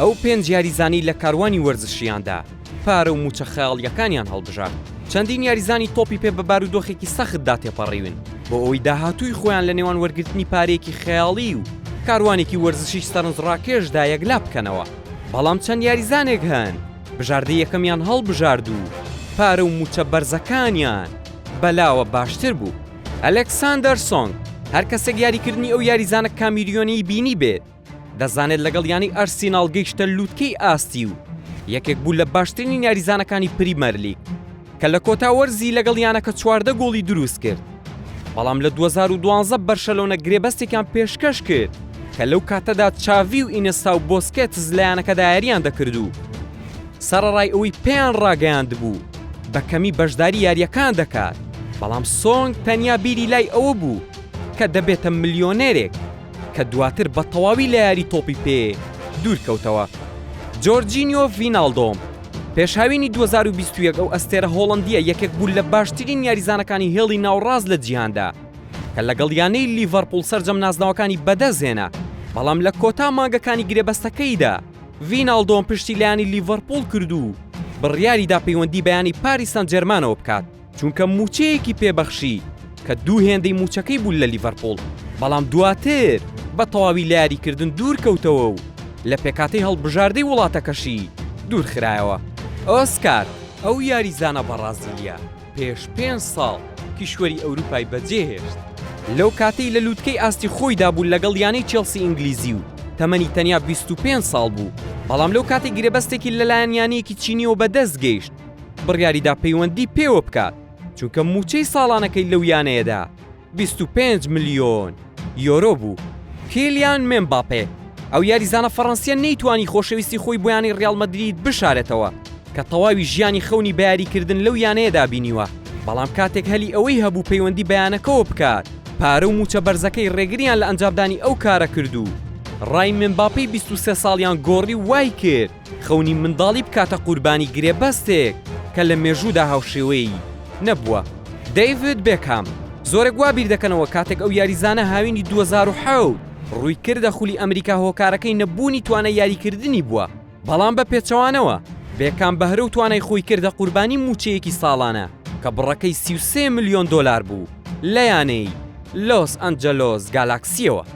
ئەو پێنج یاریزانی لە کاروانی وەرزشیاندا پارە و موچە خەیاڵیەکانیان هەڵبژار. چەندین یاریزانی تۆپی پێ بە بارودۆخێکی سەختدا تێپەڕیون بۆ ئەوەی داهاتووی خۆیان لە نێوان وەرگرتنی پارێکی خەیاڵی و کاروانێکی وەرزشی سەرنجڕاکێشدا یەکلا بکەنەوە. بەڵام چەند یاریزانێک هەن بژاردەی یەکەمیان هەڵبژارد و پارە و موچە بەرزەکانیان بەلاوە باشتر بوو. ئەلێکساندەر سۆنگ هەر کەسێک یاریکردنی ئەو یاریزانە کامیلیۆنی بینی بێت دەزانێت لەگەڵ یانی ئەرسیناڵ گەیشتە لووتکەی ئاستی و یەکێک بوو لە باشترین یاریزانەکانی پریمەر لیگ کە لە کۆتا وەرزی لەگەڵ یانەکە 14 گۆڵی دروست کرد. بەڵام لە 2012 بەرشەلۆنە گرێبەستێکیان پێشکەش کرد کە لەو کاتەدا چاڤی و ئینێستا و بۆسکێتس لە یانەکەدا یاریان دەکرد و سەرەڕای ئەوەی پێیان ڕاگەیاند بوو بە کەمی بەشداری یاریەکان دەکات. بەڵام سۆنگ تەنیا بیری لای ئەوە بوو کە دەبێتە ملیۆنێرێک کە دواتر بە تەواوی لە یاری تۆپی پێ دوورکەوتەوە. جۆرجینیۆ ڤینالدۆم پێشهاوینی 2021 ئەو ئەستێرە هۆڵەندیە یەکێک بوو لە باشترین یاریزانەکانی هێڵی ناوڕاز لە جیهاندا کە لەگەڵ یانەی لیڤەرپوڵ سەرجەم نازناوەکانی بەدەستهێنا. بەڵام لە کۆتا مانگەکانی گرێبەستەکەیدا ڤینالدۆم پشتی لایانی لیڤەرپوڵ کرد و بڕیاریدا پەیوەندی بەیانی پاریس سەن جەرمانەوە بکات چونکە موچەیەکی پێبەخشی کە دوو هێندەی موچەکەی بوو لە لیڤەرپوڵ. بەڵام دواتر بە تەواوی لە یاریکردن دوورکەوتەوە و لە پێکاتەی هەڵبژاردەی وڵاتەکەشی دوورخرایەوە. ئۆسکار ئەو یاریزانە بەڕازیلیا پێش 5 ساڵ کیشوەری ئەوروپای بەجێهێشت. لەو کاتەی لە لووتکەی ئاستی خۆیدا بوو لەگەڵ یانەی چێلسی ئینگلیزی و تەمەنی تەنیا 25 ساڵ بوو. بەڵام لەو کاتی گرێبەستێکی لەلایەن یانەیەکی چینیەوە بەدەست گەیشت بڕیاریدا پەیوەندی پێوە بکات چونکە موچەی ساڵانەکەی لەو یانەیەدا 25 ملیۆن یۆرۆ بوو. کیلیان مێمباپێ ئەو یاریزانە فەڕەنسیە نەیتوانی خۆشەویستی خۆی بۆ یانی ڕیاڵ مەدرید بشارێتەوە کە تەواوی ژیانی خەونی بە یاریکردن لەو یانەیەدا بینیوە. بەڵام کاتێک هەلی ئەوەی هەبوو پەیوەندی بەیانەکەوە بکات پارە و موچە بەرزەکەی ڕێگریان لە ئەنجامدانی ئەو کارە کردو. ڕای مێمباپەی 23 ساڵیان گۆڕی وای کرد خەونی منداڵی بکاتە قوربانی گرێبەستێک کە لە مێژوودا هاوشێوەی نەبووە. دەیڤید بێکهام زۆرێک وا بیر دەکەنەوە کاتێک ئەو یاریزانە هاوینی 2007 ڕووی کردە خولی ئەمریکا هۆکارەکەی نەبوونی توانە یاریکردنی بووە. بەڵام بە پێچەوانەوە بێکام بەهرە و توانای خۆی کردە قوربانی موچەیەکی ساڵانە کە بڕەکەی 33 ملیۆن دۆلار بوو لە یانەی لۆس ئەنجەلۆس گالاکسیەوە.